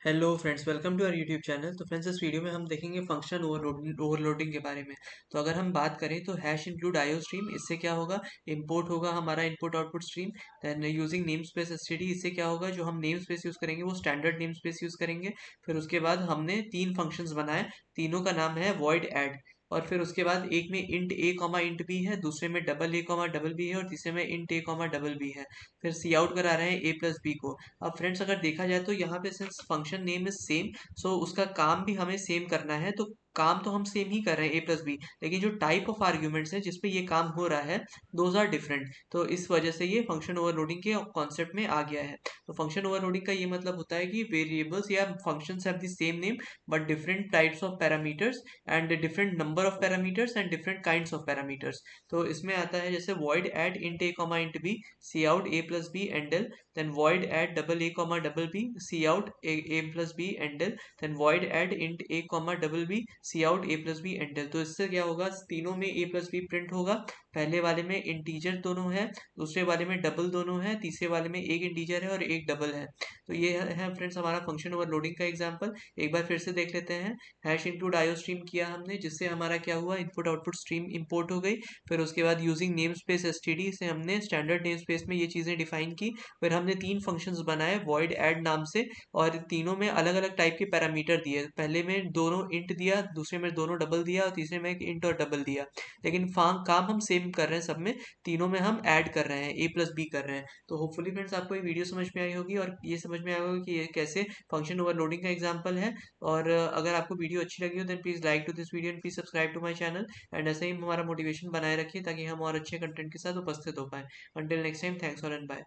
Hello friends, welcome to our YouTube channel. तो friends, इस video में हम देखेंगे फंक्शन ओवरलोडिंग के बारे में। तो अगर हम बात करें तो हैश इंक्लूड आईओ स्ट्रीम, इससे क्या होगा, इंपोर्ट होगा हमारा input output stream. Then using namespace STD, इससे क्या होगा, जो हम नेम स्पेस यूज करेंगे वो स्टैंडर्ड नेम स्पेस यूज करेंगे। फिर उसके बाद हमने तीन फंक्शंस बनाए, तीनों का नाम है वॉइड ऐड। और फिर उसके बाद एक में int A comma int B है, दूसरे में double A comma double B है, और तीसरे में int A comma double B है। फिर सी आउट करा रहे हैं ए प्लस बी को। अब फ्रेंड्स, अगर देखा जाए तो यहाँ पे since function name is same, so उसका काम भी हमें सेम करना है। तो काम तो हम सेम ही कर रहे हैं, ए प्लस बी, लेकिन जो टाइप ऑफ आर्ग्यूमेंट्स है जिसपे ये काम हो रहा है, दोज आर डिफरेंट। तो इस वजह से ये फंक्शन ओवरलोडिंग के कॉन्सेप्ट में आ गया है। तो फंक्शन ओवरलोडिंग का ये मतलब होता है कि वेरिएबल्स या functions have the same name but different types of parameters and different number of parameters and different kinds of parameters. तो इसमें आता है जैसे void add int A comma int B, cout A plus B endl. then void add double a comma double b, see out a plus b and del, then void add int a comma double b, see out a plus b and del। तो इससे क्या होगा, तीनों में a plus b print होगा। पहले वाले में इंटीजर दोनों है, दूसरे वाले में डबल दोनों है, तीसरे वाले में एक इंटीजर है और एक डबल है। तो ये है फ्रेंड्स हमारा फंक्शन ओवरलोडिंग का एग्जांपल। एक बार फिर से देख लेते हैं। हैश इंक्लूड आईओ स्ट्रीम किया हमने, जिससे हमारा क्या हुआ, इनपुट आउटपुट स्ट्रीम इंपोर्ट हो गई। फिर उसके बाद यूजिंग नेम स्पेस एसटीडी से हमने स्टैंडर्ड नेम स्पेस में ये चीज़ें डिफाइन की। फिर हमने तीन फंक्शंस बनाए वॉइड ऐड नाम से, और तीनों में अलग अलग टाइप के पैरामीटर दिए। पहले में दोनों इंट दिया, दूसरे में दोनों डबल दिया, और तीसरे में एक इंट और डबल दिया। लेकिन काम हम सेम कर रहे हैं सब में, तीनों में हम ऐड कर रहे हैं, ए प्लस बी कर रहे हैं। तो होपफुली फ्रेंड्स आपको ये वीडियो समझ में आई होगी, और ये समझ में आया होगा कि ये कैसे फंक्शन ओवरलोडिंग का एग्जाम्पल है। और अगर आपको वीडियो अच्छी लगी हो then please like to this video and please subscribe to my channel. And ऐसे ही हमारा मोटिवेशन बनाए रखिए ताकि हम और अच्छे कंटेंट के साथ उपस्थित हो पाए। Until next time, thanks for and bye.